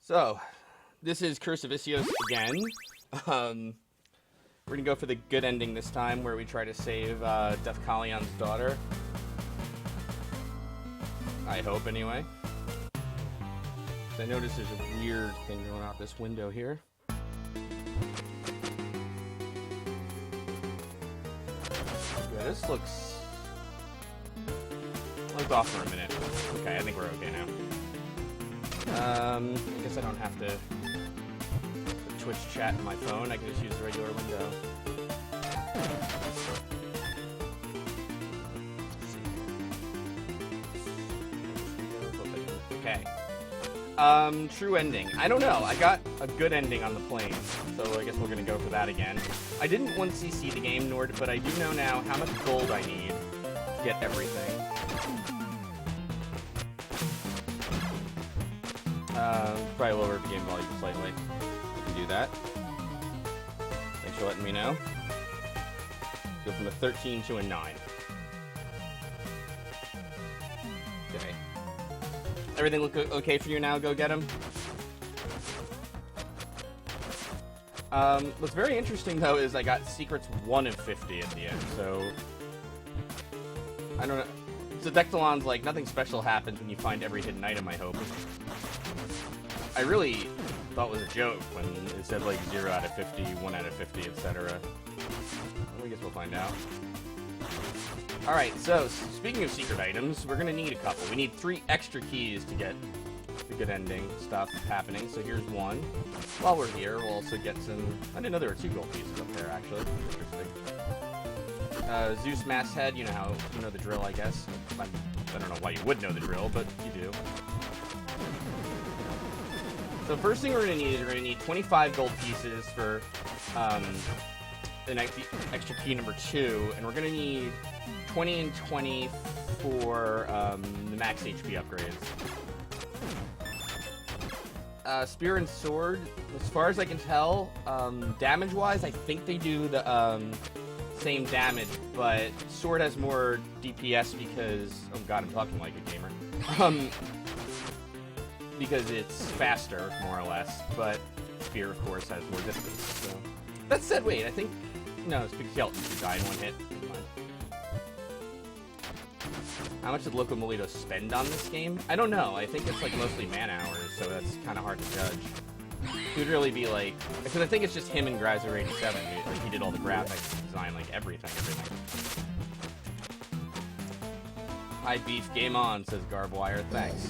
So, this is Curse of Issyos again. We're gonna go for the good ending this time, where we try to save Death Kalyan's daughter. I hope, anyway. I noticed there's a weird thing going out this window here. Yeah, this looks off for a minute. Okay, I think we're okay now. I guess I don't have to Twitch chat in my phone. I can just use the regular window. Okay. True ending. I don't know. I got a good ending on the plane, so I guess we're gonna go for that again. I didn't 1cc the game, but I do know now how much gold I need to get everything. Probably lower the game volume slightly. I can do that. Thanks for letting me know. Go from a 13 to a 9. Okay. Everything look okay for you now? Go get him. What's very interesting, though, is I got secrets 1 of 50 at the end, so... I don't know. So Dectalon's like, nothing special happens when you find every hidden item, I hope. I really thought it was a joke when it said, like, 0 out of 50, 1 out of 50, etc. Well, I guess we'll find out. Alright, so, speaking of secret items, we're gonna need a couple. We need 3 extra keys to get the good ending stuff happening, so here's one. While we're here, we'll also get some... I didn't know there were 2 gold pieces up there, actually. Interesting. Zeus Masthead, you know the drill, I guess. I don't know why you would know the drill, but you do. So first thing we're going to need 25 gold pieces for the extra key number 2, and we're going to need 20 and 20 for the max HP upgrades. Spear and sword, as far as I can tell, damage-wise, I think they do the same damage, but sword has more DPS because... Oh god, I'm talking like a gamer. Because it's faster, more or less, but spear, of course, has more distance, so... That said, wait, I think... No, it's because Skeletons die in 1 hit. How much did Locomalito spend on this game? I don't know, I think it's, like, mostly man-hours, so that's kind of hard to judge. It would really be, like... Because I think it's just him and Grazer87, like, he did all the graphics, design, like, everything. Hi, Beef, game on, says Garbwire, thanks.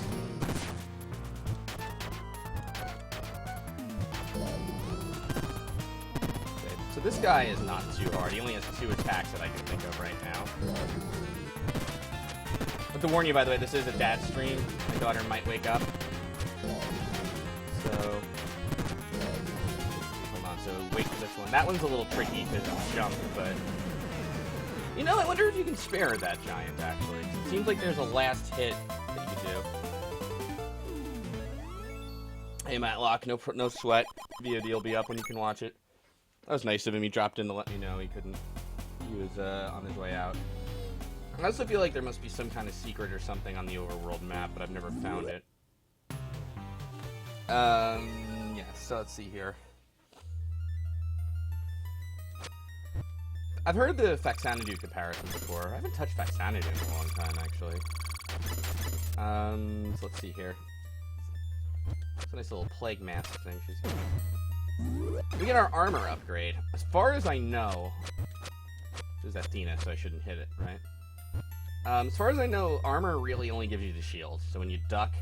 So this guy is not too hard. He only has 2 attacks that I can think of right now. But to warn you, by the way, this is a dad stream. My daughter might wake up. So... Hold on, so wait for this one. That one's a little tricky because it's jump, but... You know, I wonder if you can spare that giant, actually. It seems like there's a last hit that you can do. Hey, Matlock, no sweat. VOD will be up when you can watch it. That was nice of him. He dropped in to let me know he couldn't. He was on his way out. I also feel like there must be some kind of secret or something on the overworld map, but I've never found it. Yeah, so let's see here. I've heard the Faxanadu comparison before. I haven't touched Faxanadu in a long time, actually. So let's see here. It's a nice little plague mask thing she's got. We get our armor upgrade. As far as I know... This is Athena, so I shouldn't hit it, right? As far as I know, armor really only gives you the shield. So when you duck...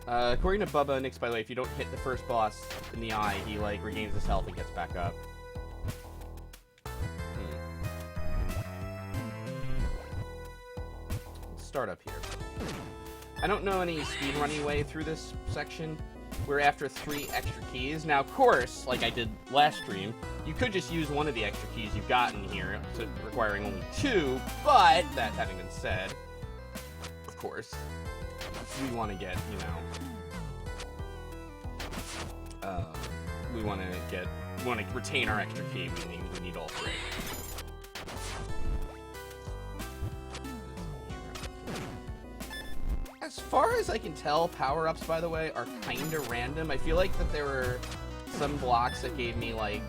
according to Bubba Nix, by the way, if you don't hit the first boss in the eye, he, like, regains his health and gets back up. Let's start up here. I don't know any speedrunning way through this section. We're after 3 extra keys. Now, of course, like I did last stream, you could just use one of the extra keys you've gotten here, so requiring only 2, but, that having been said, of course, we want to get, you know, we want to retain our extra key. We need all 3. As far as I can tell, power-ups, by the way, are kind of random. I feel like that there were some blocks that gave me, like,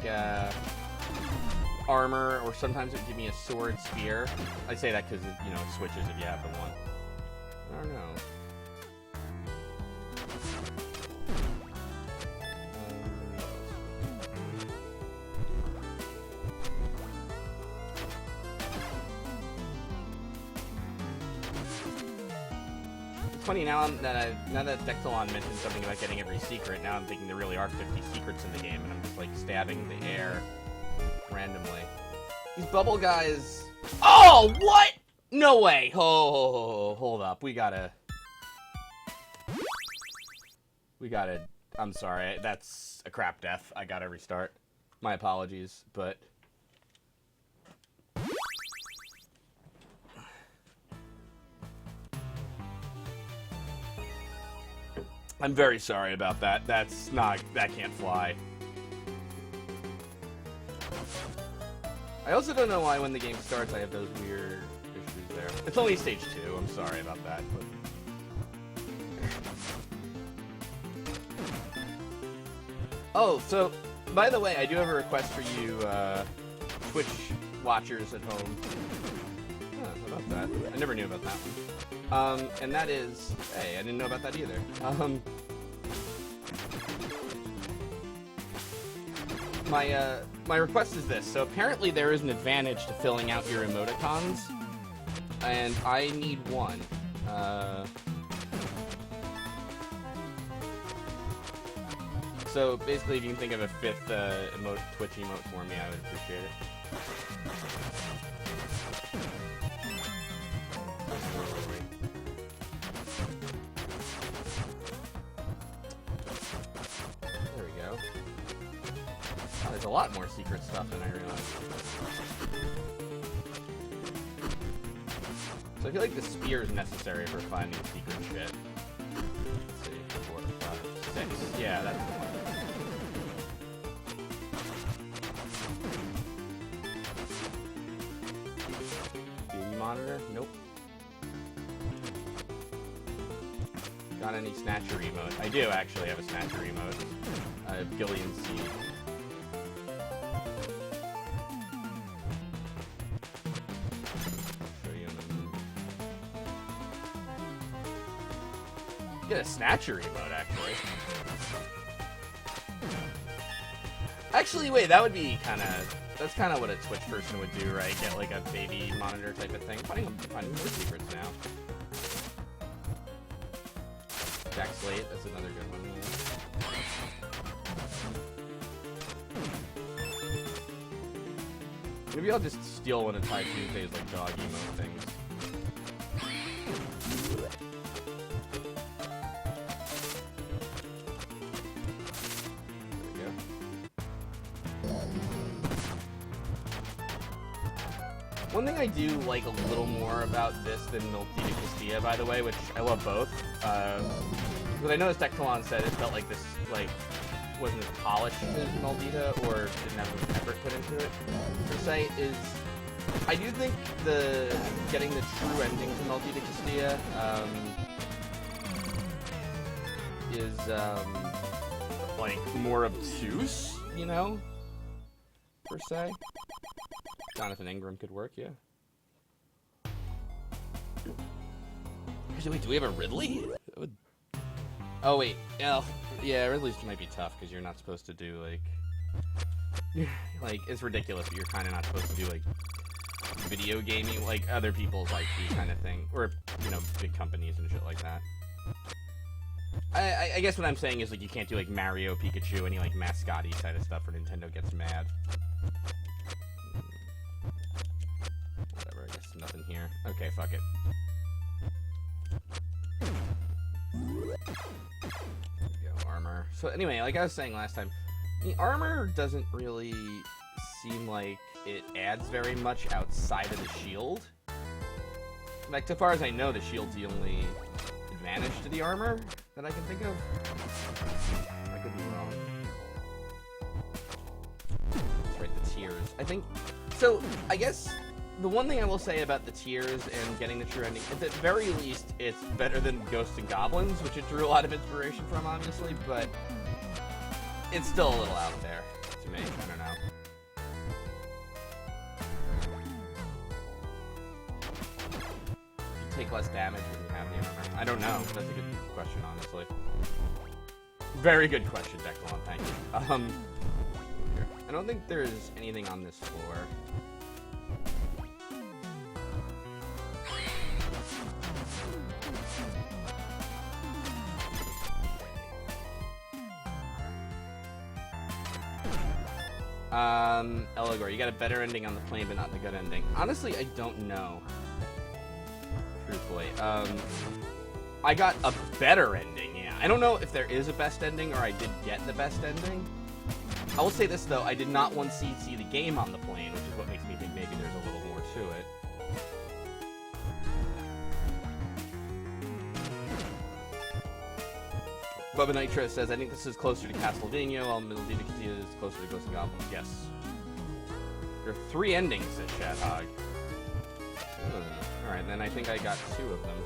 armor, or sometimes it would give me a sword spear. I say that because, you know, it switches if you have the one. I don't know. 20 now that Dectalon mentioned something about getting every secret, now I'm thinking there really are 50 secrets in the game, and I'm just like stabbing the air randomly. These bubble guys. Oh, what? No way. Oh, hold up. We gotta. I'm sorry. That's a crap death. I gotta restart. My apologies, but. I'm very sorry about that. That can't fly. I also don't know why when the game starts I have those weird issues there. It's only stage 2, I'm sorry about that. But... Oh, so, by the way, I do have a request for you, Twitch watchers at home. Oh, how about that? I never knew about that one. And that is... Hey, I didn't know about that either. My request is this. So apparently there is an advantage to filling out your emoticons, and I need one. So basically, if you can think of a 5th Twitch emote for me, I would appreciate it. There we go. Oh, there's a lot more secret stuff than I realized. So I feel like the spear is necessary for finding secret shit. Let's see, 4, 5, 6. Yeah, that's the one. Monitor? Nope. Got any snatcher emote? I do actually have a snatcher emote. I have Gillian Seed. Show you in the... Get a snatcher emote, actually. Actually, wait, that would be kind of... That's kind of what a Twitch person would do, right? Get like a baby monitor type of thing. I'm finding more secrets now. Jack Slate, that's another good one. Yeah. Maybe I'll just steal one of Ty Tuesday's like dog emote things. One thing I do like a little more about this than Miltita Castilla, by the way, which I love both, because I know as Dectalon said, it felt like this, like, wasn't as polished as Maldita, or didn't have enough effort put into it, per se, is, I do think getting the true ending to Maldita Castilla, is, like, more obtuse, you know, per se. Jonathan Ingram could work, yeah. Actually, wait, do we have a Ridley? Oh, wait. Yeah, Ridley's might be tough, because you're not supposed to do, like... Like, it's ridiculous, but you're kind of not supposed to do, like, video gaming, like, other people's IP kind of thing. Or, you know, big companies and shit like that. I guess what I'm saying is, like, you can't do, like, Mario, Pikachu, any, like, mascot-y kind of stuff, or Nintendo gets mad. Nothing here. Okay, fuck it. There we go, armor. So anyway, like I was saying last time, the armor doesn't really seem like it adds very much outside of the shield. Like, so far as I know, the shield's the only advantage to the armor that I can think of. I could be wrong. That's right, the tiers. I think... So, I guess... The one thing I will say about the tiers and getting the true ending, at the very least, it's better than Ghosts and Goblins, which it drew a lot of inspiration from, obviously, but it's still a little out there to me. I don't know. You take less damage when you have the armor. I don't know. That's a good question, honestly. Very good question, Declan. Thank you. Here. I don't think there's anything on this floor. Eligor, you got a better ending on the plane, but not the good ending. Honestly, I don't know. Truthfully. I got a better ending, yeah. I don't know if there is a best ending or I did get the best ending. I will say this, though. I did not once see the game on the plane, which is what makes me think maybe there's a little more to it. Bubba Nitro says, I think this is closer to Castlevania, while Medusa is closer to Ghosts and Goblins. Yes. There are 3 endings, says Shadhog. Alright, then I think I got 2 of them.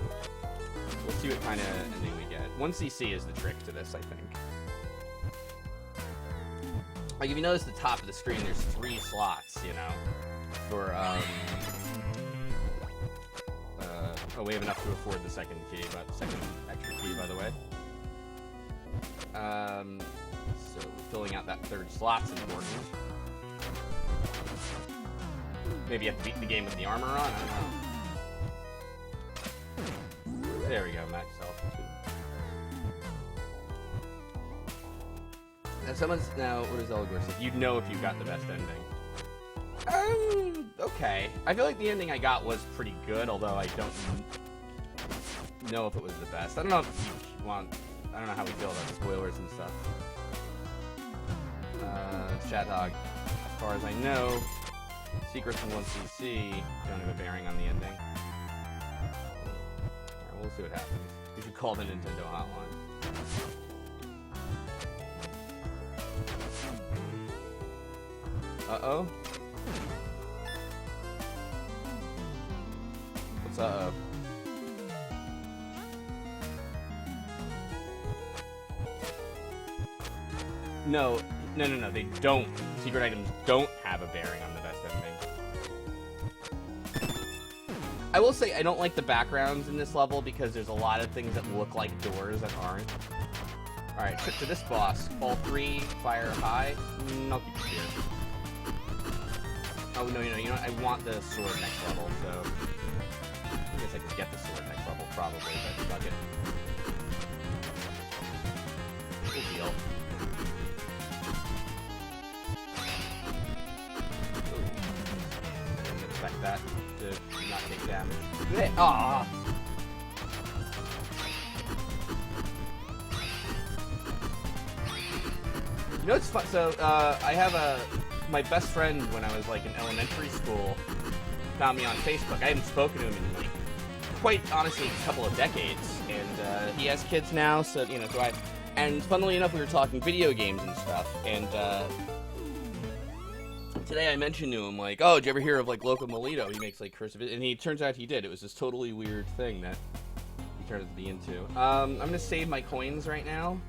We'll see what kind of ending we get. 1cc is the trick to this, I think. Like, if you notice the top of the screen, there's 3 slots, you know, for, oh, we have enough to afford the second key, but second extra key, by the way. So filling out that 3rd slot's important. Maybe you have to beat the game with the armor on, I don't know. There we go, max health. Now, what does Eligor say? You'd know if you got the best ending. Okay. I feel like the ending I got was pretty good, although I don't know if it was the best. I don't know if you want... I don't know how we feel about spoilers and stuff. Shadhog, as far as I know, secrets from 1cc don't have a bearing on the ending. Alright, we'll see what happens. You should call the Nintendo hotline. Uh-oh? What's uh-oh? No, they don't. Secret items don't have a bearing on the best ending. I will say I don't like the backgrounds in this level because there's a lot of things that look like doors that aren't. Alright, trip to this boss. All 3 fire high. I'll keep it here. Oh, no, you know what? I want the sword next level, so... I guess I could get the sword next level, probably, but fuck it. Good deal. That to not take damage. Ah! You know what's fun? So, I have my best friend when I was, like, in elementary school found me on Facebook. I haven't spoken to him in, like, quite honestly, a couple of decades. And, he has kids now, so, you know, so I... And, funnily enough, we were talking video games and stuff, and, today I mentioned to him, like, oh, did you ever hear of, like, Locomalito? He makes, like, cursive... And he turns out he did. It was this totally weird thing that he turned out to be into. I'm gonna save my coins right now.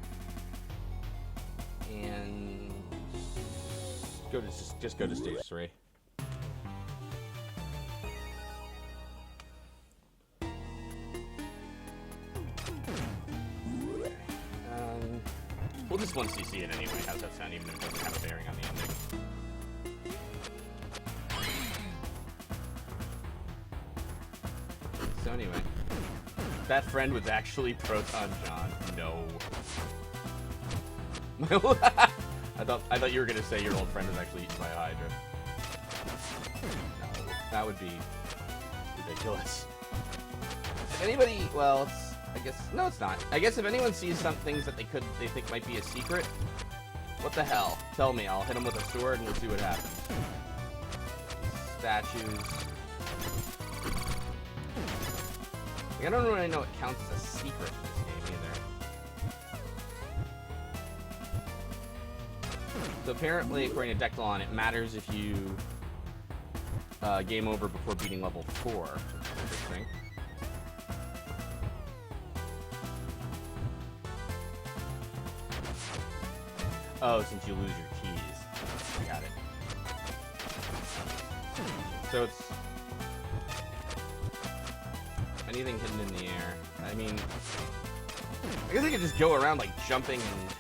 And... Just go to stage 3. We'll just 1cc it anyway. How's that sound, even if it doesn't have a bearing on the ending? So anyway, that friend was actually Proton John. No. I thought you were gonna say your old friend was actually eaten by a Hydra. No, that would be ridiculous. If anybody, well, I guess no, it's not. I guess if anyone sees some things that they think might be a secret, what the hell? Tell me. I'll hit them with a sword and we'll see what happens. Statues. I don't really know what counts as a secret in this game either. So apparently, according to Declan, it matters if you game over before beating level 4, which is interesting. Oh, since you lose your keys. Got it. So it's... anything hidden in the air. I mean... I guess I could just go around, like, jumping and,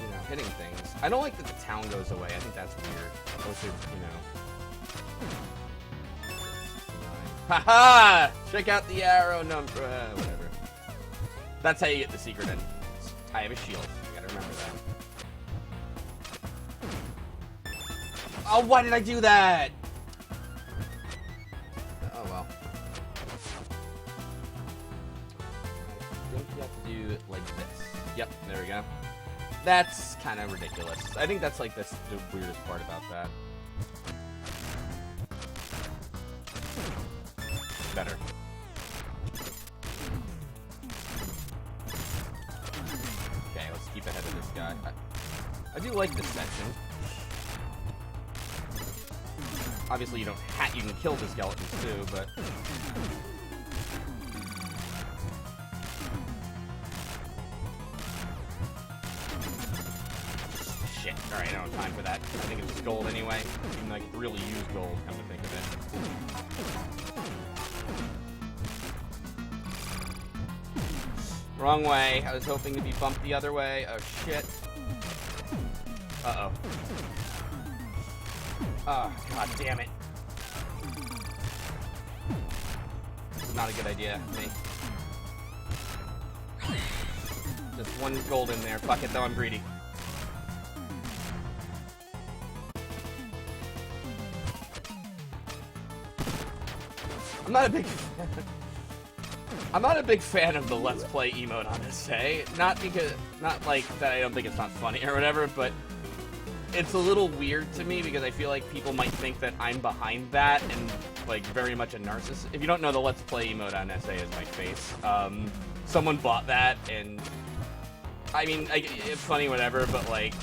you know, hitting things. I don't like that the town goes away. I think that's weird. I wish it, you know... Haha! Check out the arrow number... whatever. That's how you get the secret end. I have a shield. You gotta remember that. Oh, why did I do that? Oh, well. I think you have to do it like this. Yep, there we go. That's kind of ridiculous. I think that's like the weirdest part about that. Better. Okay, let's keep ahead of this guy. I do like this section. Obviously, you don't you can kill the skeletons too, but shit. All right, I don't have time for that. I think it's just gold anyway. Even though I could really use gold, come to think of it. Wrong way. I was hoping to be bumped the other way. Oh shit. Uh-oh. Oh, god damn it. This is not a good idea, me. Just one gold in there. Fuck it, though, I'm greedy. I'm not a big fan of the Let's Play emote on this, eh? Not like that I don't think it's not funny or whatever, but it's a little weird to me because I feel like people might think that I'm behind that and, like, very much a narcissist. If you don't know, the Let's Play emote on SA is my face. Someone bought that, and I mean, it's funny, whatever, but, like,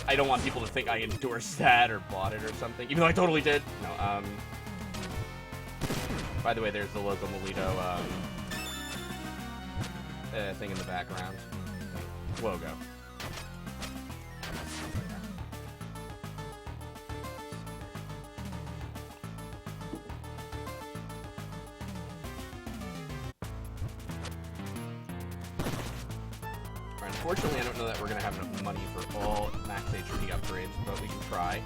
I don't want people to think I endorsed that or bought it or something, even though I totally did. No, by the way, there's the Locomalito, thing in the background. Logo. Unfortunately, I don't know that we're going to have enough money for all max HP upgrades, but we can try.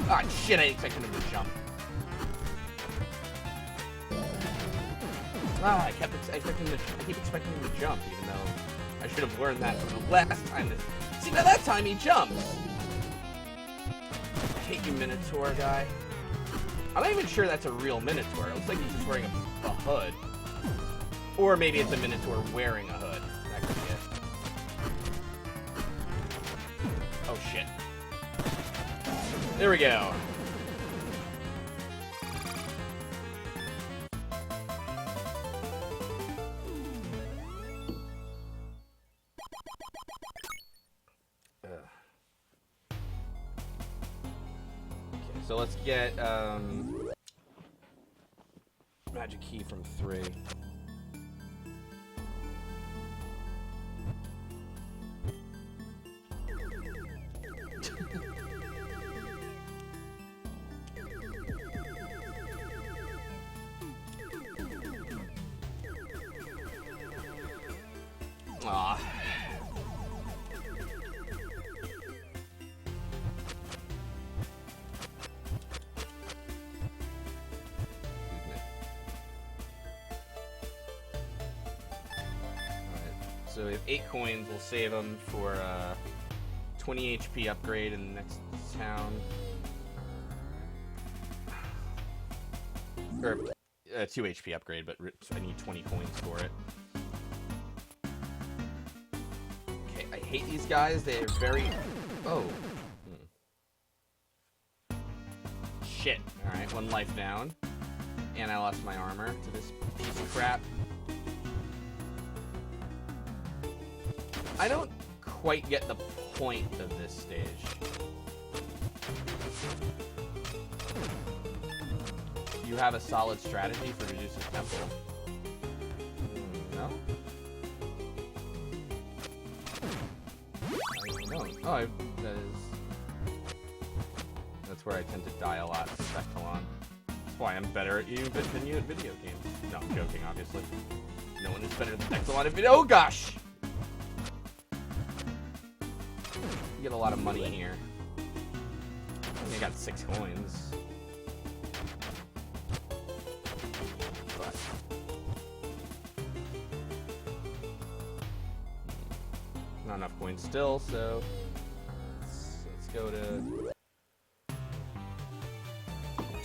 Ah, shit, I expected him to jump. Ah, I keep expecting him to jump, even though I should have learned that from the last time. See, now that time he jumps! I hate you, Minotaur guy. I'm not even sure that's a real Minotaur. It looks like he's just wearing a hood. Or maybe it's a Minotaur wearing a hood. That could be it. Oh, shit. There we go. So let's get magic key from 3. Aw. So we have 8 coins. We'll save them for 20 HP upgrade in the next town. Or 2 HP upgrade, but I need 20 coins for it. Okay, I hate these guys. They are very... Oh. Shit. Alright, 1 life down. And I lost my armor to this piece of crap. I don't quite get the point of this stage. you have a solid strategy for Medusa's Temple? No? No. Oh, that's where I tend to die a lot, Spectalon. That's why I'm better at you than you at video games. No, I'm joking, obviously. No one is better than Spectalon at video. Oh, gosh! You get a lot of money here. I only got 6 coins. But not enough coins still, so let's go to...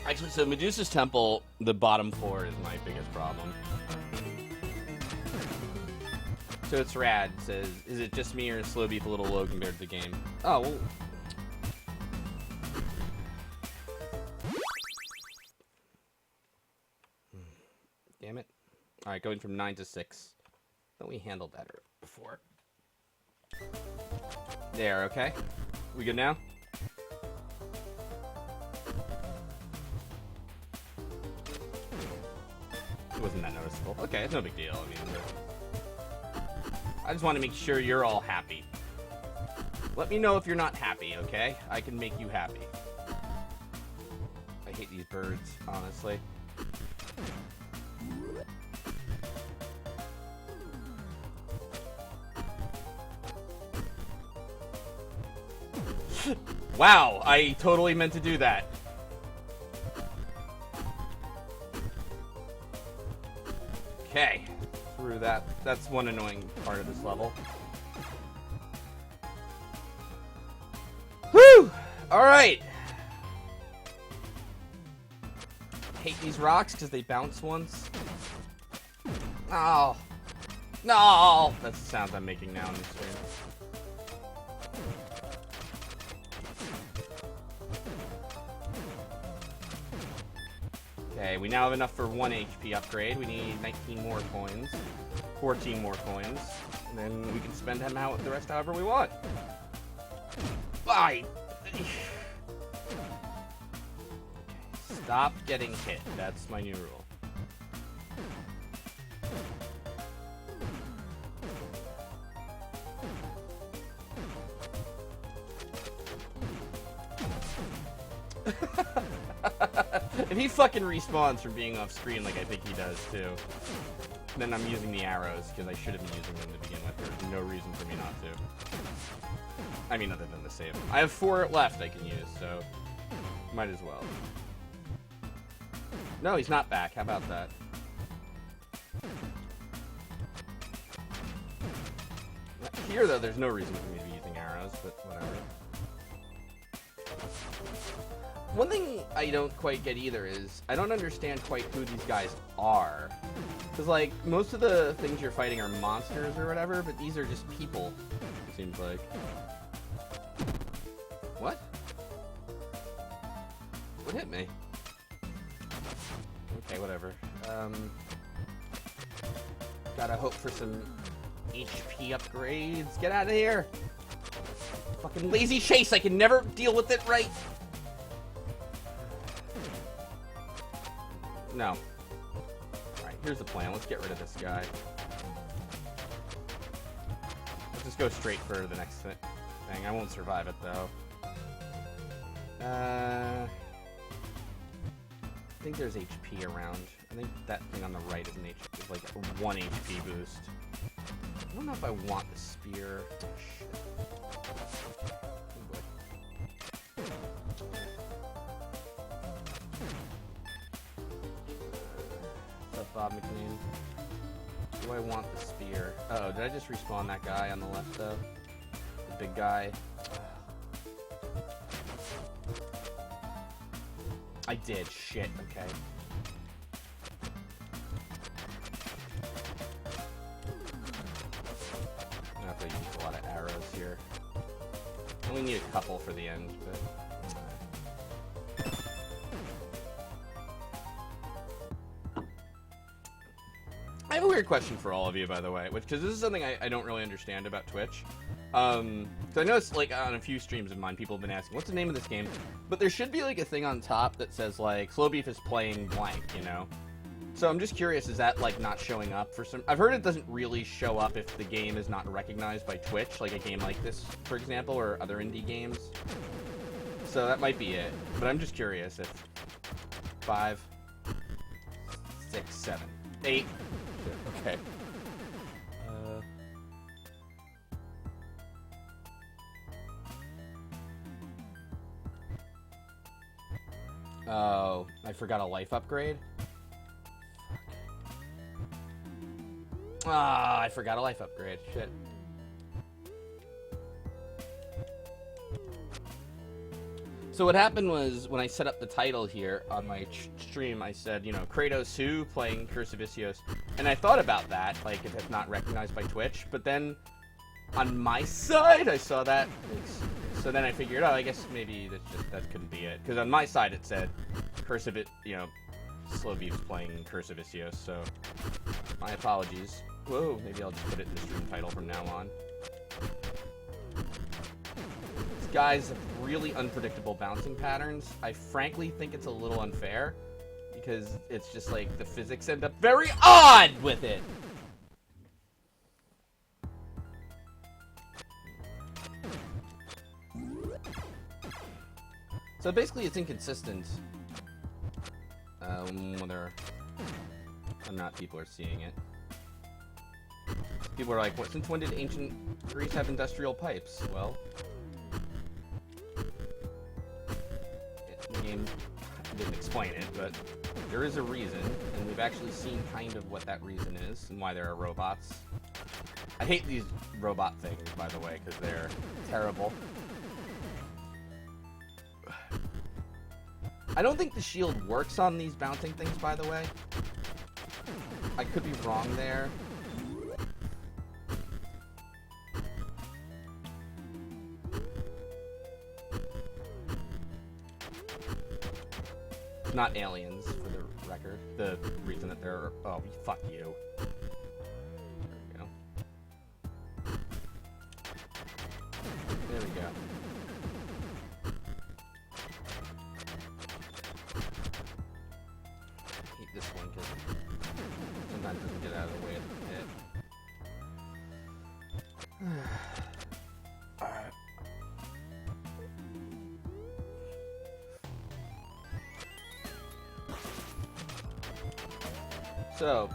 Actually, so Medusa's Temple, the bottom floor is my biggest problem. So it's rad, says, is it just me or is slowbeef a little low compared to the game? Oh, well... Damn it. Alright, going from 9 to 6. Thought we handled that before. There, okay? We good now? It wasn't that noticeable. Okay, it's no big deal. I mean, I just want to make sure you're all happy. Let me know if you're not happy, okay? I can make you happy. I hate these birds, honestly. Wow, I totally meant to do that. Okay, through that. That's one annoying part of this level. Whew! Alright. Hate these rocks because they bounce once. Oh. No! That's the sound I'm making now on the stream. Okay, we now have enough for 1 HP upgrade. We need 19 more coins. 14 more coins. And then we can spend them out the rest however we want. Bye! Stop getting hit. That's my new rule. If he fucking respawns from being off screen like I think he does too, then I'm using the arrows because I should have been using them to begin with. There's no reason for me not to. I mean, other than the save. I have 4 left I can use, so might as well. No, he's not back. How about that? Here, though, there's no reason for me to be using arrows, but whatever. One thing I don't quite get either is, I don't understand quite who these guys are. Because, like, most of the things you're fighting are monsters or whatever, but these are just people, it seems like. What? What hit me? Okay, whatever. Gotta hope for some HP upgrades. Get out of here! Fucking lazy chase, I can never deal with it right! No. Alright, here's the plan. Let's get rid of this guy. Let's just go straight for the next thing. I won't survive it, though. I think there's HP around. I think that thing on the right is like a 1 HP boost. I don't know if I want the spear. Oh, shit. Oh, boy. What's up, Bob McLean? Do I want the spear? Uh oh, did I just respawn that guy on the left, though? The big guy. I did. Shit. Okay. I have to use a lot of arrows here. I only need a couple for the end, but... weird question for all of you, by the way, because this is something I don't really understand about Twitch. So I noticed, like, on a few streams of mine, people have been asking, what's the name of this game? But there should be, like, a thing on top that says, like, slowbeef is playing blank, you know? So I'm just curious, is that, like, not showing up for some... I've heard it doesn't really show up if the game is not recognized by Twitch, like a game like this, for example, or other indie games. So that might be it. But I'm just curious if... 5, 6, 7, 8... Okay. Oh, I forgot a life upgrade? Ah, I forgot a life upgrade. Shit. So what happened was, when I set up the title here on my stream, I said, you know, Kratos who playing Curse of Issyos. And I thought about that, like, if it's not recognized by Twitch. But then, on my side, I saw that. So then I figured, oh, I guess maybe that couldn't be it. Because on my side it said, Curse of it, you know, slowbeef's playing Curse of Issyos. So, my apologies. Whoa, maybe I'll just put it in the stream title from now on. These guys have really unpredictable bouncing patterns. I frankly think it's a little unfair, because it's just like the physics end up very odd with it. So basically it's inconsistent whether or not people are seeing it. People are like, what, since when did ancient Greece have industrial pipes? Well, the game didn't explain it, but there is a reason, and we've actually seen kind of what that reason is and why there are robots. I hate these robot things, by the way, because they're terrible. I don't think the shield works on these bouncing things, by the way. I could be wrong there. Not aliens, for the record. The reason that they're... Oh, fuck you. There we go. There we go. I hate this one because sometimes it doesn't get out of the way of the pit. Alright. So,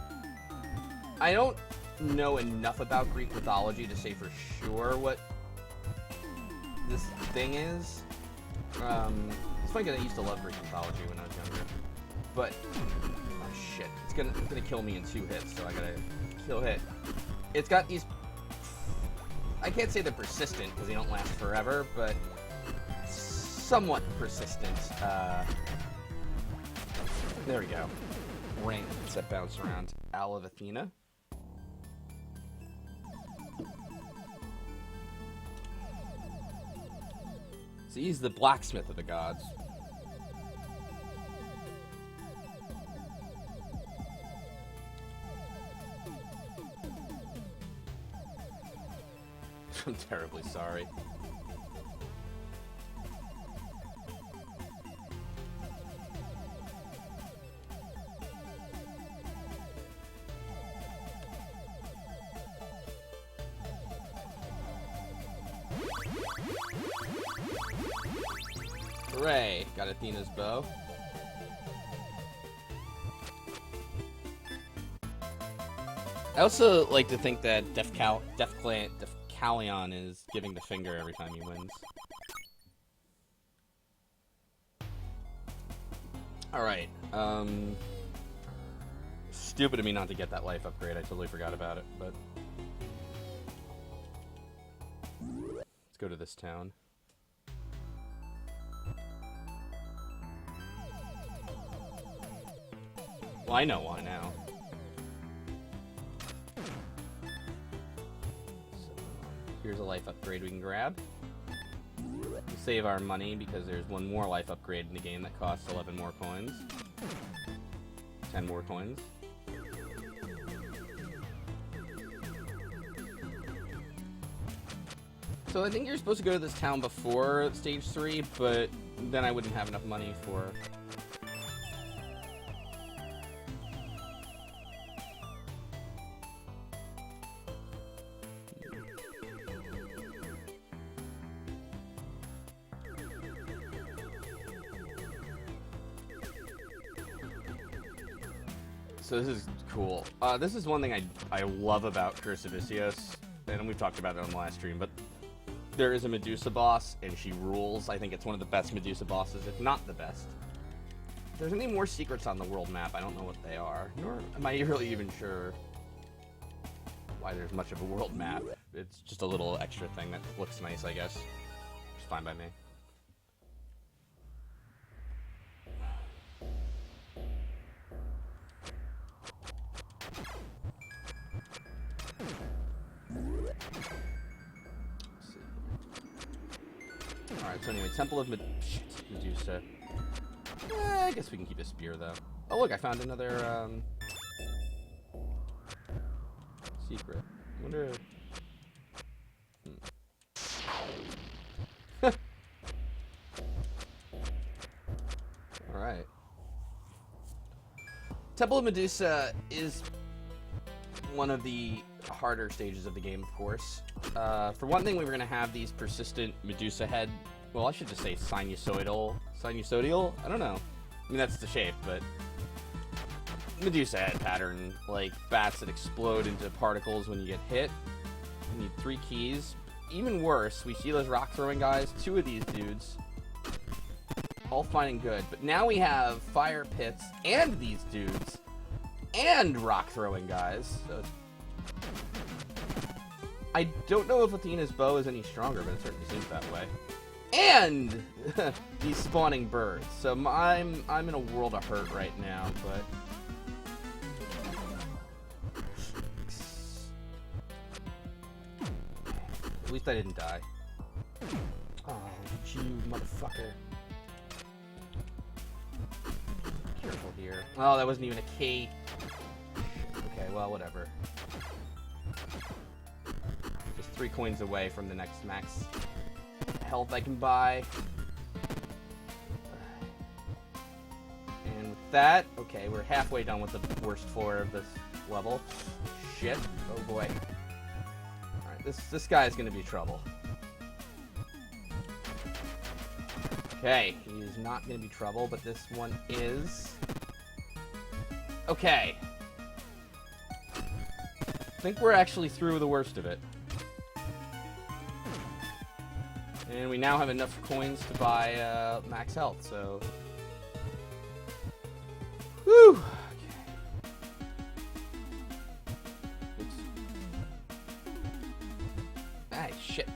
I don't know enough about Greek mythology to say for sure what this thing is. It's funny because I used to love Greek mythology when I was younger. But, oh shit, it's gonna kill me in 2 hits, so I gotta kill hit. It's got these, I can't say they're persistent because they don't last forever, but somewhat persistent. There we go. Rings that bounce around. Owl of Athena. So he's the blacksmith of the gods. I'm terribly sorry. Hooray! Got Athena's bow. I also like to think that Defcalion is giving the finger every time he wins. Alright, stupid of me not to get that life upgrade, I totally forgot about it, but... Let's go to this town. Well, I know why now. So, here's a life upgrade we can grab. We save our money because there's one more life upgrade in the game that costs 11 more coins. 10 more coins. So I think you're supposed to go to this town before stage 3, but then I wouldn't have enough money for... So this is cool. This is one thing I love about Curse of Issyos, and we've talked about it on the last stream, but there is a Medusa boss, and she rules. I think it's one of the best Medusa bosses, if not the best. If there's any more secrets on the world map, I don't know what they are, nor am I really even sure why there's much of a world map. It's just a little extra thing that looks nice, I guess. It's fine by me. Alright, so anyway, Temple of Medusa. I guess we can keep a spear, though. Oh, look, I found another, secret. I wonder... Alright. Temple of Medusa is one of the harder stages of the game, of course. For one thing, we were going to have these persistent Medusa head... Well, I should just say sinusoidal. Sinusoidal? I don't know. I mean, that's the shape, but... Medusa head pattern. Like, bats that explode into particles when you get hit. We need 3 keys. Even worse, we see those rock-throwing guys. 2 of these dudes. All fine and good. But now we have fire pits and these dudes. And rock-throwing guys. So I don't know if Athena's bow is any stronger, but it certainly seems that way. And these spawning birds. So I'm in a world of hurt right now, but at least I didn't die. Oh, you motherfucker. Careful here. Oh, that wasn't even a key. Okay, well, whatever. Just 3 coins away from the next max health I can buy. And with that, okay, we're halfway done with the worst floor of this level. Shit. Oh boy. Alright, this guy is gonna be trouble. Okay, he's not gonna be trouble, but this one is. Okay. I think we're actually through the worst of it. And we now have enough coins to buy max health, so... Whew! Okay. Oops. Ay, shit.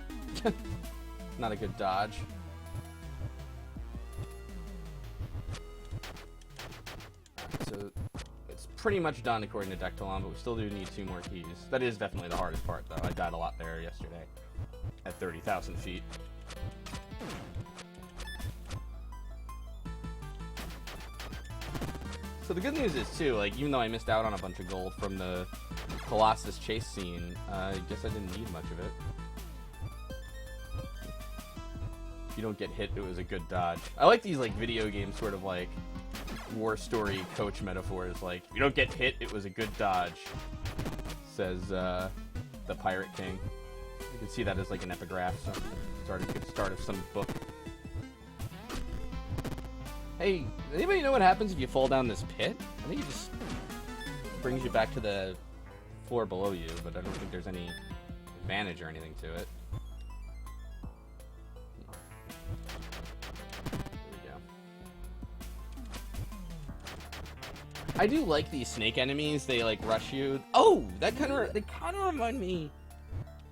Not a good dodge. Alright, so... It's pretty much done according to Dectalon, but we still do need 2 more keys. That is definitely the hardest part, though. I died a lot there yesterday. At 30,000 feet. So the good news is, too, like, even though I missed out on a bunch of gold from the Colossus chase scene, I guess I didn't need much of it. If you don't get hit, it was a good dodge. I like these, like, video game sort of, like, war story coach metaphors, like, if you don't get hit, it was a good dodge, says, the Pirate King. You can see that as, like, an epigraph, so start of some book. Hey, anybody know what happens if you fall down this pit? I think it just brings you back to the floor below you, but I don't think there's any advantage or anything to it. There we go. I do like these snake enemies. They, like, rush you. Oh, they kind of remind me.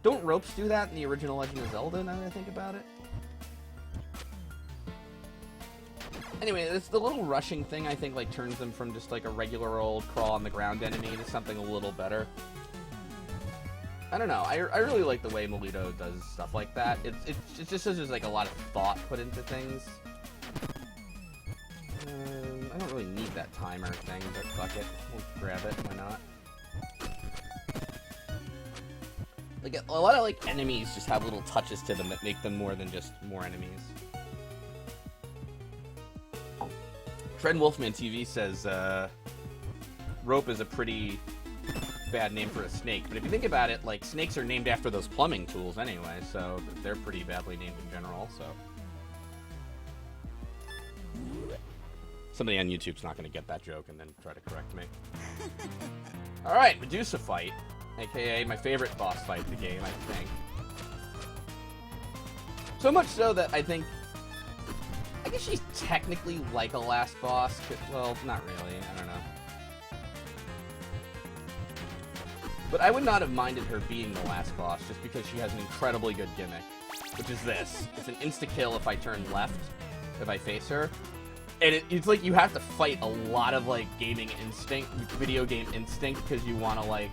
Don't ropes do that in the original Legend of Zelda, now that I think about it? Anyway, it's the little rushing thing, I think, like, turns them from just, like, a regular old crawl-on-the-ground enemy to something a little better. I don't know. I really like the way Molito does stuff like that. It just says there's, like, a lot of thought put into things. I don't really need that timer thing, but fuck it. We'll grab it. Why not? Like, a lot of, like, enemies just have little touches to them that make them more than just more enemies. Fred Wolfman TV says, rope is a pretty bad name for a snake. But if you think about it, like, snakes are named after those plumbing tools anyway, so they're pretty badly named in general, so. Somebody on YouTube's not going to get that joke and then try to correct me. Alright, Medusa fight. AKA my favorite boss fight in the game, I think. So much so that I guess she's technically like a last boss. Well, not really. I don't know. But I would not have minded her being the last boss just because she has an incredibly good gimmick, which is this. It's an insta-kill if I turn left, if I face her. And it's like you have to fight a lot of, like, gaming instinct, video game instinct, because you want to, like,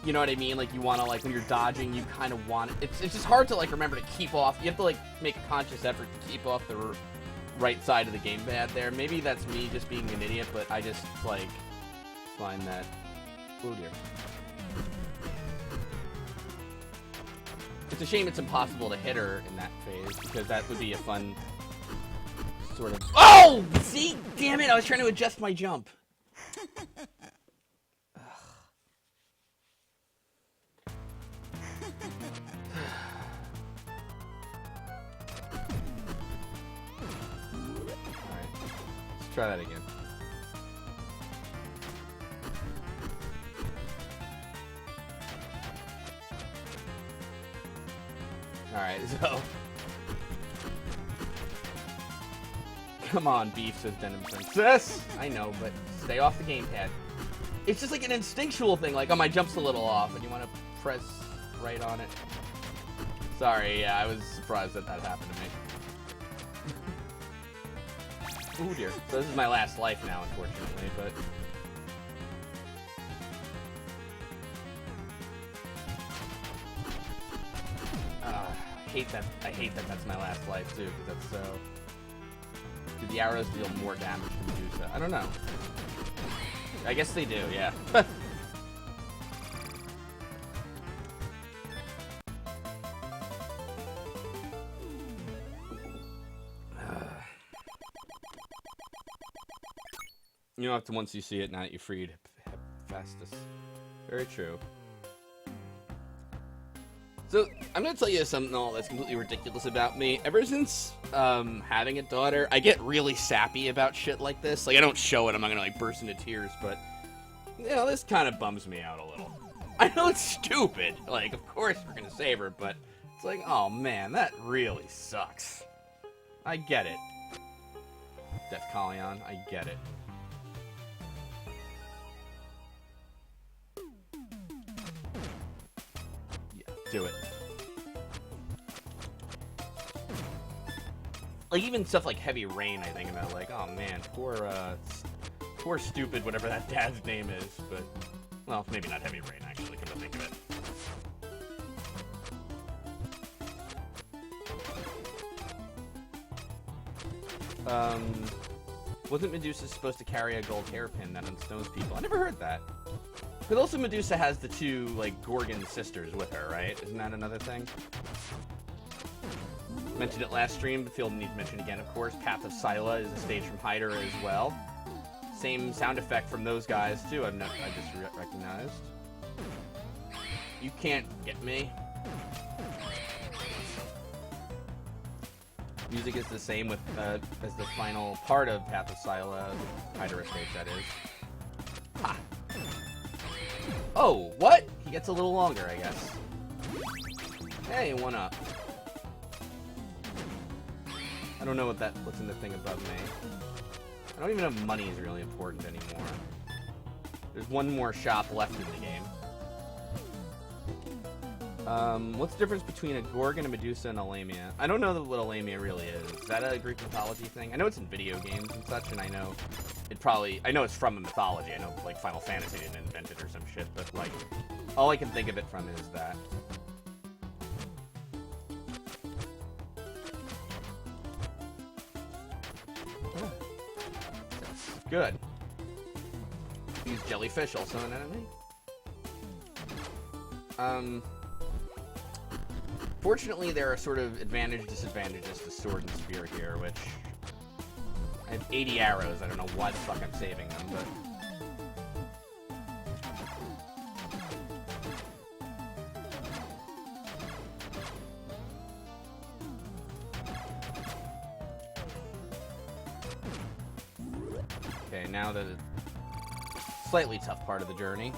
you know what I mean? Like, you want to, like, when you're dodging, you kind of want... It's just hard to, like, remember to keep off. You have to, like, make a conscious effort to keep off the right side of the gamepad there. Maybe that's me just being an idiot, but I just, like, find that... Oh, dear. It's a shame it's impossible to hit her in that phase, because that would be a fun... sort of... Oh! See? Damn it! I was trying to adjust my jump. Alright. Let's try that again. Alright, so... Come on, Beef, says Denim Princess. I know, but stay off the gamepad. It's just like an instinctual thing, like, oh, my jump's a little off, and you want to press right on it. Sorry, yeah, I was surprised that happened to me. Oh, dear. So this is my last life now, unfortunately, but... I hate that that's my last life, too, because that's so... Do the arrows deal more damage to Medusa? I don't know. I guess they do, yeah. You don't have to, once you see it, now that you freed Hephaestus. Very true. So, I'm gonna tell you something that's completely ridiculous about me. Ever since, having a daughter, I get really sappy about shit like this. Like, I don't show it, I'm not gonna, like, burst into tears, but, you know, this kind of bums me out a little. I know it's stupid. Like, of course we're gonna save her, but it's like, oh man, that really sucks. I get it. Death Callion, I get it. Do it. Like, even stuff like Heavy Rain, I think about, like, oh man, poor stupid, whatever that dad's name is, but, well, maybe not Heavy Rain, actually, come to think of it. Wasn't Medusa supposed to carry a gold hairpin that unstones people? I never heard that. But also Medusa has the two, like, Gorgon sisters with her, right? Isn't that another thing? Mentioned it last stream, but feel the need to mention again, of course. Path of Scylla is a stage from Hyder as well. Same sound effect from those guys, too, I just recognized. You can't get me. Music is the same with as the final part of Path of Scylla, Hyder stage, that is. Ha! Oh, what? He gets a little longer, I guess. Hey, one up. I don't know what's in the thing above me. I don't even know if money is really important anymore. There's one more shop left in the game. What's the difference between a Gorgon, a Medusa, and a Lamia? I don't know what a Lamia really is. Is that a Greek mythology thing? I know it's in video games and such, and I know it's from a mythology. I know, like, Final Fantasy didn't invent it or some shit, but, like, all I can think of it from is that. Oh. That's good. Use jellyfish, also an enemy. Fortunately, there are sort of disadvantages to sword and spear here, which... I have 80 arrows. I don't know why the fuck I'm saving them, but... Okay, now the slightly tough part of the journey.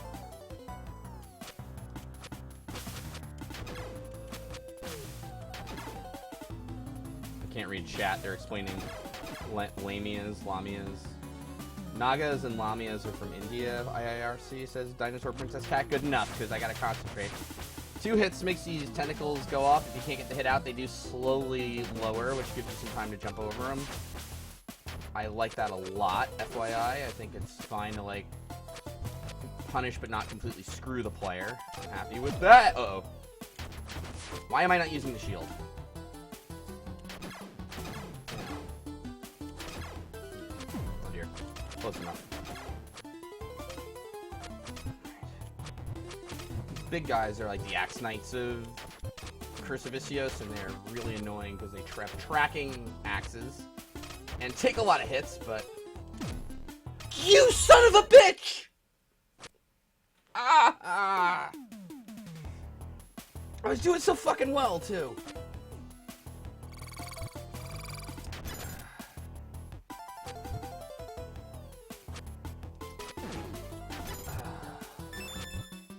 I can't read chat. They're explaining lamias. Nagas and lamias are from India, IIRC says Dinosaur Princess Cat. Good enough, because I gotta concentrate. 2 hits makes these tentacles go off. If you can't get the hit out, they do slowly lower, which gives you some time to jump over them. I like that a lot, FYI. I think it's fine to, like, punish but not completely screw the player. I'm happy with that. Uh-oh. Why am I not using the shield? Oh, dear. Close enough. These big guys are like the Axe Knights of Curse of Issyos, and they're really annoying because they trap tracking axes. And take a lot of hits, but... You son of a bitch! I was doing so fucking well, too.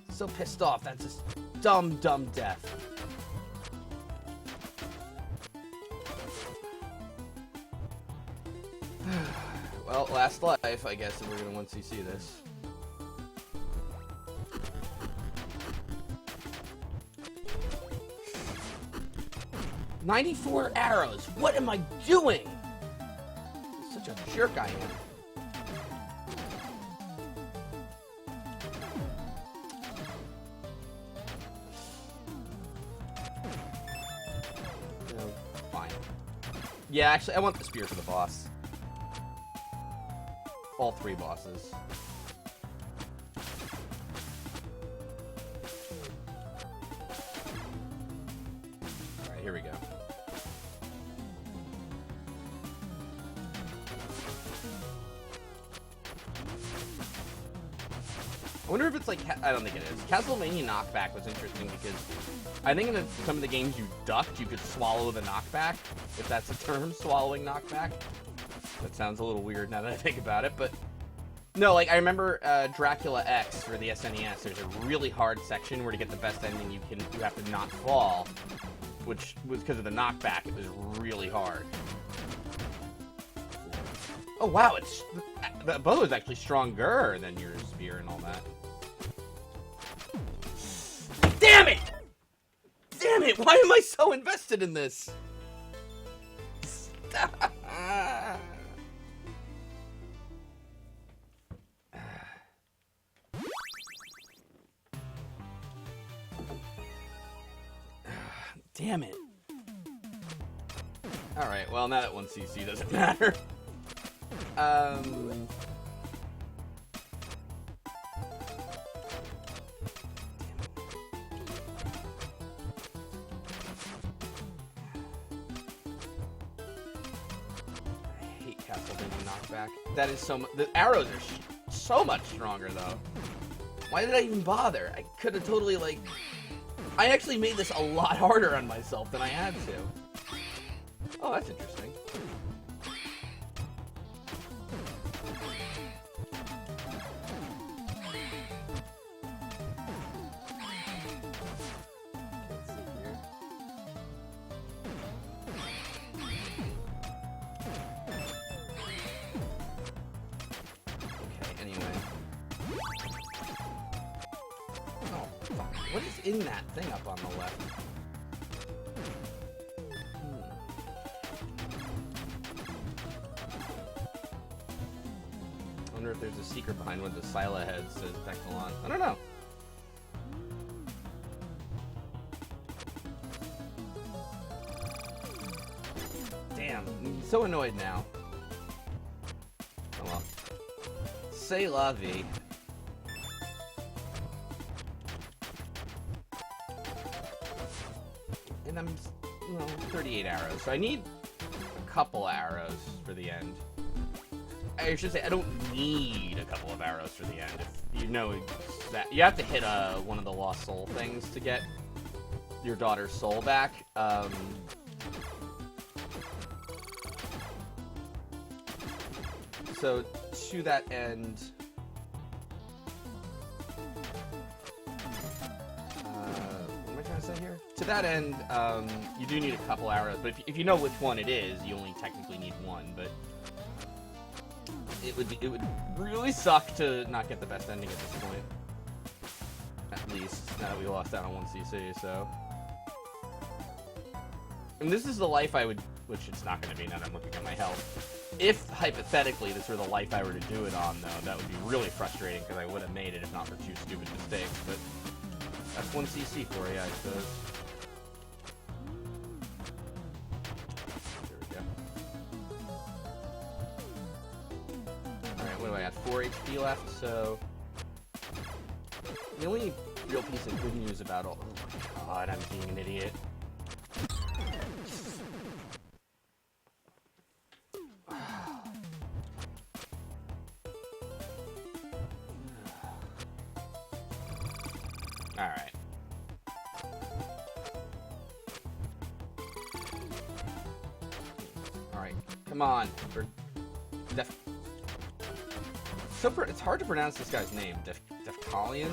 So pissed off. That's just dumb death. Well, last life, I guess, if we're gonna 1cc this. "94 arrows! What am I doing?" Such a jerk I am. No, fine. Yeah, actually, I want the spear for the boss. All 3 bosses. Alright, here we go. I wonder if it's like... I don't think it is. Castlevania knockback was interesting because I think in some of the games you ducked, you could swallow the knockback. If that's a term, swallowing knockback. That sounds a little weird now that I think about it, but... No, like, I remember Dracula X for the SNES. There's a really hard section where to get the best ending you have to not fall, which was because of the knockback. It was really hard. Oh, wow, the bow is actually stronger than your spear and all that. Damn it! Damn it! Why am I so invested in this? Stop. Damn it. Alright, well, now that 1cc doesn't matter. I hate Castlevania knockback. That is so much. The arrows are so much stronger, though. Why did I even bother? I could have totally, like... I actually made this a lot harder on myself than I had to. Oh, that's interesting. What is in that thing up on the left? I wonder if there's a secret behind what the Scylla head says Dectalon. I don't know. Damn, I'm so annoyed now. Oh well. C'est la vie. And I'm, 38 arrows. So I need a couple arrows for the end. I should say, I don't need a couple of arrows for the end. If you know that, you have to hit one of the lost soul things to get your daughter's soul back. So to that end, what am I trying to say here? To that end, you do need a couple arrows, but if you know which one it is, you only technically need one. But it would really suck to not get the best ending at this point. At least now that we lost out on 1cc. So, and this is the life I would, which it's not going to be now that I'm looking at my health. If, hypothetically, this were the life I were to do it on, though, that would be really frustrating, because I would have made it if not for 2 stupid mistakes, but that's 1cc for you, I suppose. There we go. Alright, what do I got? 4 HP left, so... The only real piece of good news about all... Oh my god, I'm being an idiot. Alright. Alright, come on. It's hard to pronounce this guy's name. Defcalion?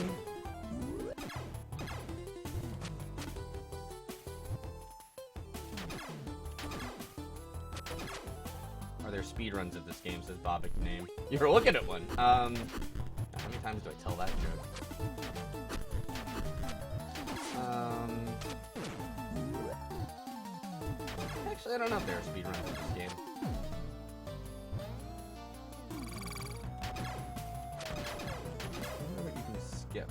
Are there speedruns of this game, says Bobic's name. You're looking at one. How many times do I tell that joke? Actually, I don't know if there are speedruns in this game. I wonder what you can skip.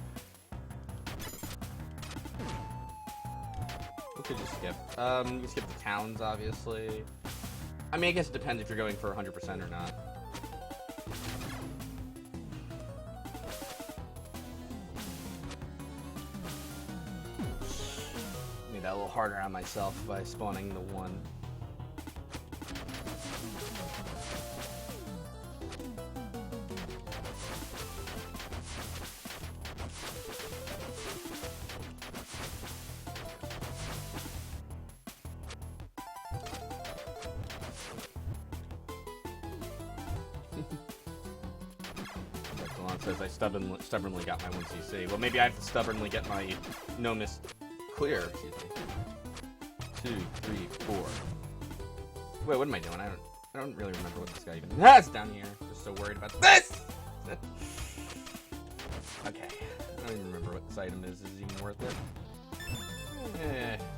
What could you skip? You can skip the towns, obviously. I mean, I guess it depends if you're going for 100% or not. Made that a little harder on myself by spawning the one. Says I stubbornly got my 1cc. Well, maybe I have to stubbornly get my no miss clear. Excuse me. 2, 3, 4. Wait, what am I doing? I don't really remember what this guy even has down here. Just so worried about this. Okay, I don't even remember what this item is. Is it even worth it?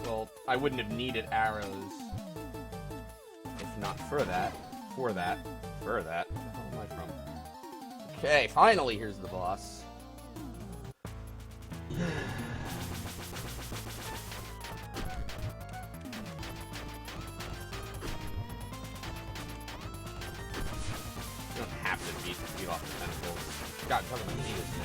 Well, I wouldn't have needed arrows if not for that. Where the hell am I from? Okay, finally, here's the boss. You don't have to beat off the tentacles. God, I'm talking about Medusa now,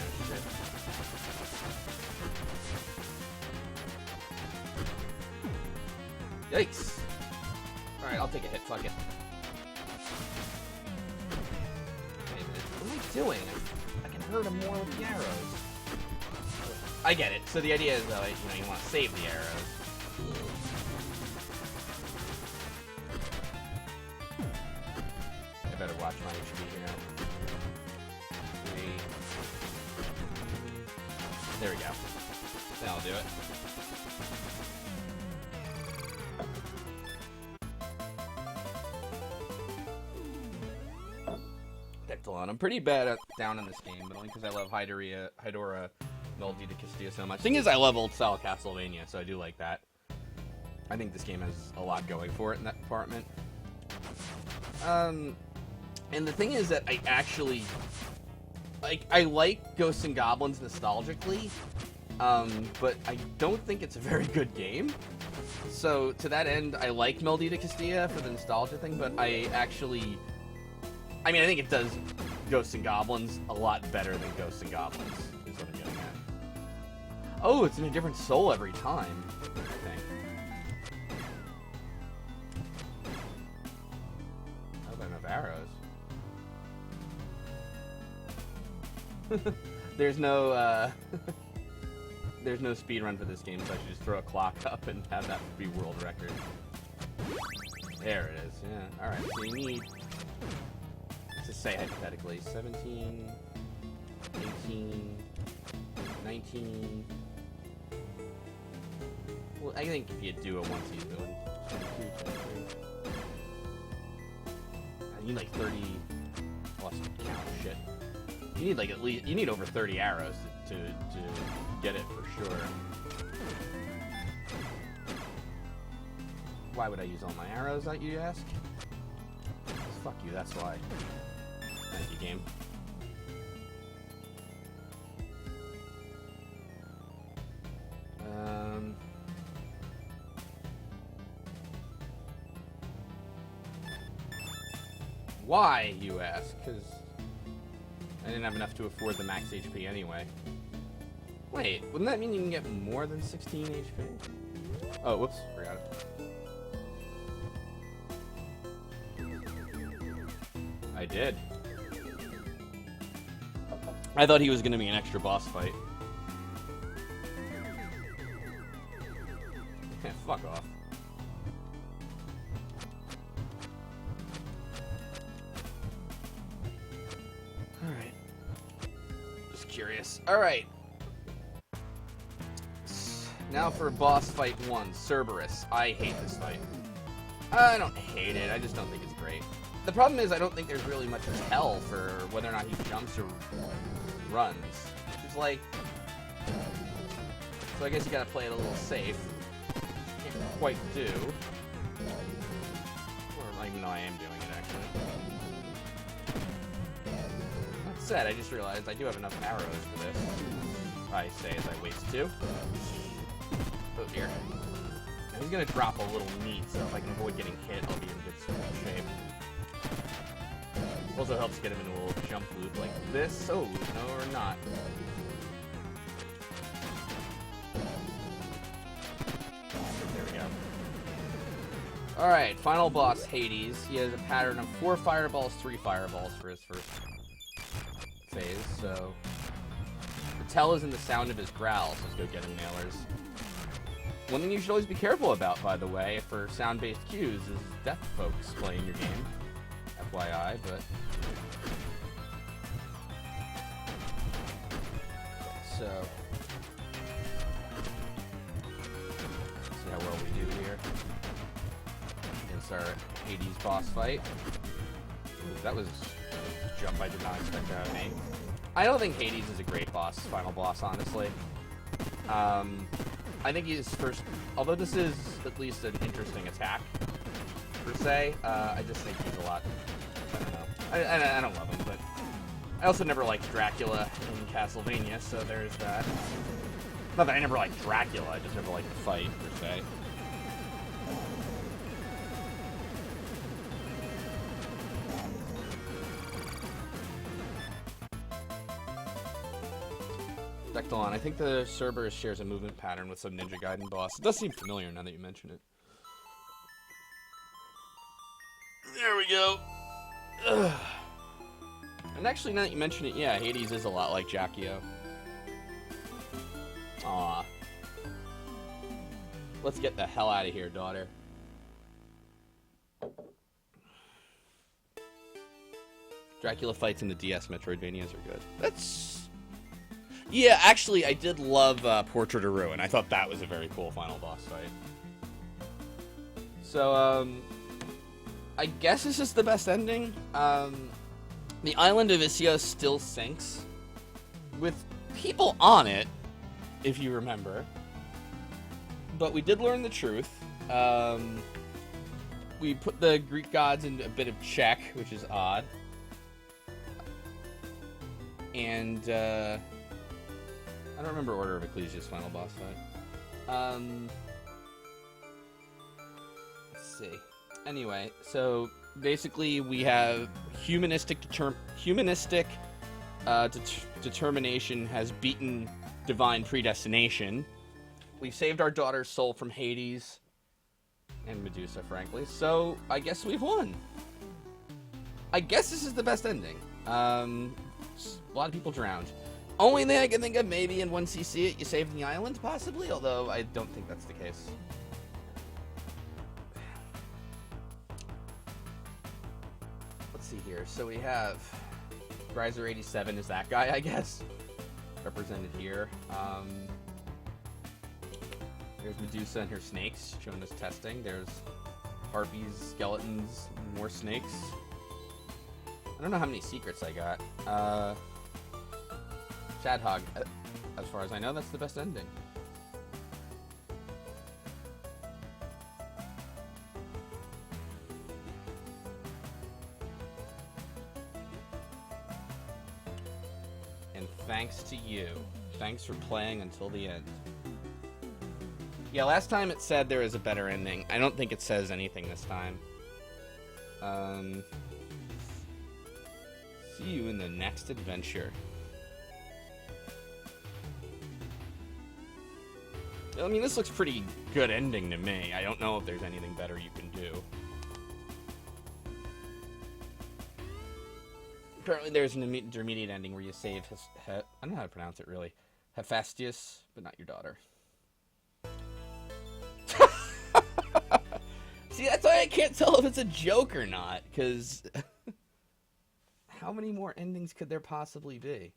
shit. Yikes. Alright, I'll take a hit, fuck it. What am I doing? I can hurt him more with the arrows. I get it. So the idea is, though, you want to save the arrows. I better watch my HP here. 3. There we go. That'll do it. I'm pretty bad down in this game, but only because I love Hydora Meldita Castilla so much. Thing is, I love old-style Castlevania, so I do like that. I think this game has a lot going for it in that department. And the thing is that I actually... I like Ghosts and Goblins nostalgically, but I don't think it's a very good game. So, to that end, I like Meldita Castilla for the nostalgia thing, but I actually... I mean, I think it does Ghosts and Goblins a lot better than Ghosts and Goblins, is what I'm getting at. Oh, it's in a different soul every time, I think. arrows. There's no there's no speed run for this game, so I should just throw a clock up and have that be world record. There it is. Yeah. All right. So you need, to say hypothetically, 17, 18, 19. Well, I think if you do it once, he's doing 22, 23. You need like 30. Lost count. Shit. You need like at least, you need over 30 arrows to get it for sure. Why would I use all my arrows, that you ask? Fuck you, that's why. Thank you, game. Why, you ask? Because I didn't have enough to afford the max HP anyway. Wait, wouldn't that mean you can get more than 16 HP? Oh, whoops, forgot it. I did. I thought he was going to be an extra boss fight. Fuck off. Alright. Just curious. Alright. Now for boss fight 1, Cerberus. I hate this fight. I don't hate it, I just don't think it's great. The problem is I don't think there's really much to tell for whether or not he jumps or runs. It's like... So I guess you gotta play it a little safe. Can't quite do. Or even though I am doing it, actually. That said, I just realized I do have enough arrows for this. I say as I waste 2. Oh dear. Now he's gonna drop a little meat, so if I can avoid getting hit, I'll be in good shape. Also helps get him into a little jump loop like this. Oh, no, or not. There we go. Alright, final boss, Hades. He has a pattern of 4 fireballs, 3 fireballs for his first phase, so... The tell is in the sound of his growls. Let's go get him, nailers. One thing you should always be careful about, by the way, for sound-based cues is deaf folks playing your game. FYI, but... So... See how well we do here. Against our Hades boss fight. Ooh, that was a jump I did not expect to have made. I don't think Hades is a great boss, final boss, honestly. I think he's first... Although this is at least an interesting attack, per se, I just think he's a lot... I don't know. I don't love him, but... I also never liked Dracula in Castlevania, so there's that. Not that I never liked Dracula, I just never liked the fight, per se. Dectalon, I think the Cerberus shares a movement pattern with some Ninja Gaiden boss. It does seem familiar now that you mention it. There we go. Ugh. And actually, now that you mention it, yeah, Hades is a lot like Jackio. Aw. Let's get the hell out of here, daughter. Dracula fights in the DS Metroidvanias are good. That's... Yeah, actually, I did love Portrait of Ruin. I thought that was a very cool final boss fight. So, I guess this is the best ending. The island of Issyos still sinks, with people on it, if you remember. But we did learn the truth. We put the Greek gods in a bit of check, which is odd. And, I don't remember Order of Ecclesia's final boss fight. Let's see. Anyway, so basically we have humanistic determination has beaten divine predestination. We've saved our daughter's soul from Hades and Medusa, frankly. So I guess we've won. I guess this is the best ending. A lot of people drowned. Only thing I can think of, maybe in 1cc, you save the island, possibly? Although, I don't think that's the case. Let's see here. So we have... Geyser87 is that guy, I guess. Represented here. There's Medusa and her snakes, showing us testing. There's harpies, skeletons, more snakes. I don't know how many secrets I got. Shadhog. As far as I know, that's the best ending. And thanks to you. Thanks for playing until the end. Yeah, last time it said there was a better ending. I don't think it says anything this time. See you in the next adventure. I mean, this looks pretty good ending to me. I don't know if there's anything better you can do. Apparently there's an intermediate ending where you save I don't know how to pronounce it, really. Hephaestus, but not your daughter. See, that's why I can't tell if it's a joke or not, because... How many more endings could there possibly be?